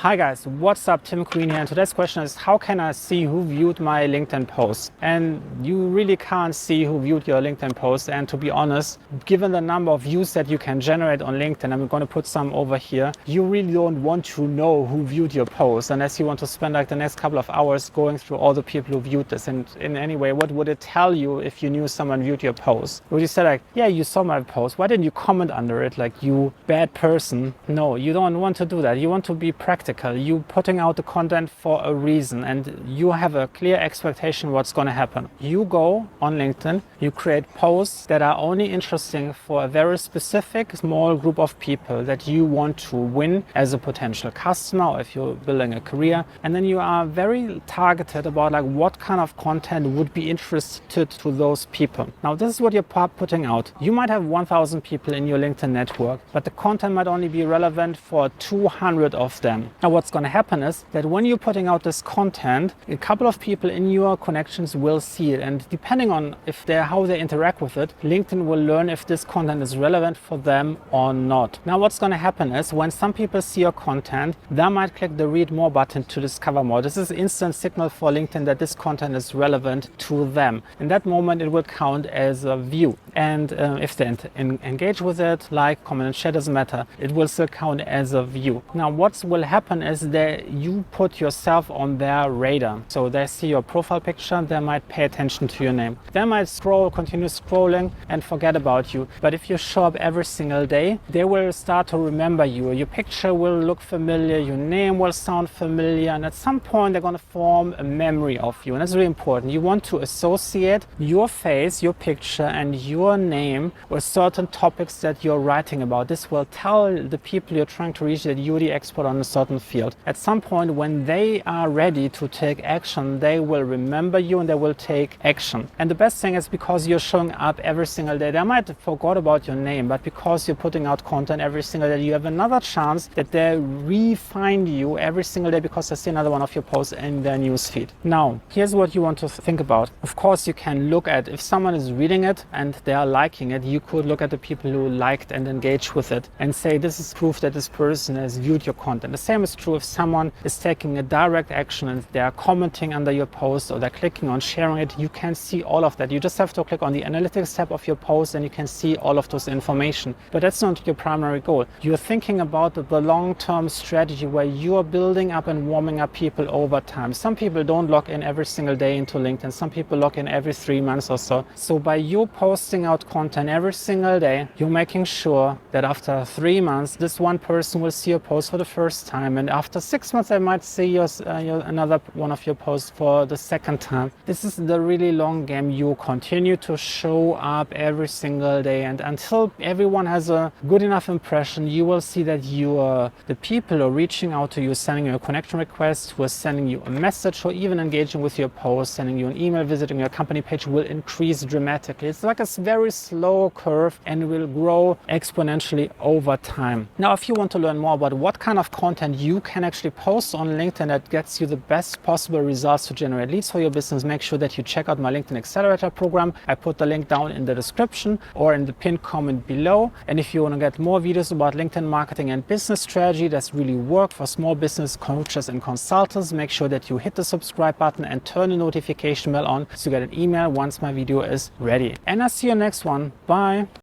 Hi guys, what's up? Tim Queen here, and today's question is how can I see who viewed my LinkedIn post? And you really can't see who viewed your LinkedIn post, and to be honest, given the number of views that you can generate on LinkedIn, I'm going to put some over here, you really don't want to know who viewed your post unless you want to spend like the next couple of hours going through all the people who viewed this. And in any way, what would it tell you if you knew someone viewed your post? Would you say like, yeah, you saw my post, why didn't you comment under it, like, you bad person? No, you don't want to do that. You want to be practical. You putting out the content for a reason, and you have a clear expectation what's going to happen. You go on LinkedIn, you create posts that are only interesting for a very specific small group of people that you want to win as a potential customer, or if you're building a career, and then you are very targeted about like what kind of content would be interested to those people. Now this is what you're putting out. You might have 1,000 people in your LinkedIn network, but the content might only be relevant for 200 of them. Now what's going to happen is that when you're putting out this content, a couple of people in your connections will see it, and depending on how they interact with it, LinkedIn will learn if this content is relevant for them or not. Now what's going to happen is when some people see your content, they might click the read more button to discover more. This is instant signal for LinkedIn that this content is relevant to them. In that moment it will count as a view, and if they engage with it, like, comment and share, doesn't matter, it will still count as a view. Now what will happen is that you put yourself on their radar. So they see your profile picture, they might pay attention to your name. They might continue scrolling and forget about you. But if you show up every single day, they will start to remember you. Your picture will look familiar, your name will sound familiar, and at some point they're going to form a memory of you. And that's really important. You want to associate your face, your picture, and your name with certain topics that you're writing about. This will tell the people you're trying to reach that you're the expert on a certain field. At some point when they are ready to take action, they will remember you and they will take action. And the best thing is because you're showing up every single day, they might have forgot about your name, but because you're putting out content every single day, you have another chance that they re-find you every single day because they see another one of your posts in their newsfeed. Now, here's what you want to think about. Of course, you can look at if someone is reading it and they are liking it, you could look at the people who liked and engaged with it and say this is proof that this person has viewed your content. The same is true if someone is taking a direct action and they are commenting under your post or they're clicking on sharing it. You can see all of that. You just have to click on the analytics tab of your post and you can see all of those information. But that's not your primary goal. You're thinking about the long-term strategy where you are building up and warming up people over time. Some people don't log in every single day into LinkedIn. Some people log in every 3 months or so. So by you posting out content every single day, you're making sure that after 3 months, this one person will see your post for the first time, and after 6 months I might see another one of your posts for the second time. This is the really long game. You continue to show up every single day, and until everyone has a good enough impression, you will see that the people who are reaching out to you, sending you a connection request, who are sending you a message, or even engaging with your post, sending you an email, visiting your company page, will increase dramatically. It's like a very slow curve and will grow exponentially over time. Now if you want to learn more about what kind of content you can actually post on LinkedIn that gets you the best possible results to generate leads for your business, make sure that you check out my LinkedIn Accelerator program. I put the link down in the description or in the pinned comment below. And if you want to get more videos about LinkedIn marketing and business strategy that's really work for small business coaches and consultants, make sure that you hit the subscribe button and turn the notification bell on so you get an email once my video is ready. And I'll see you next one. Bye.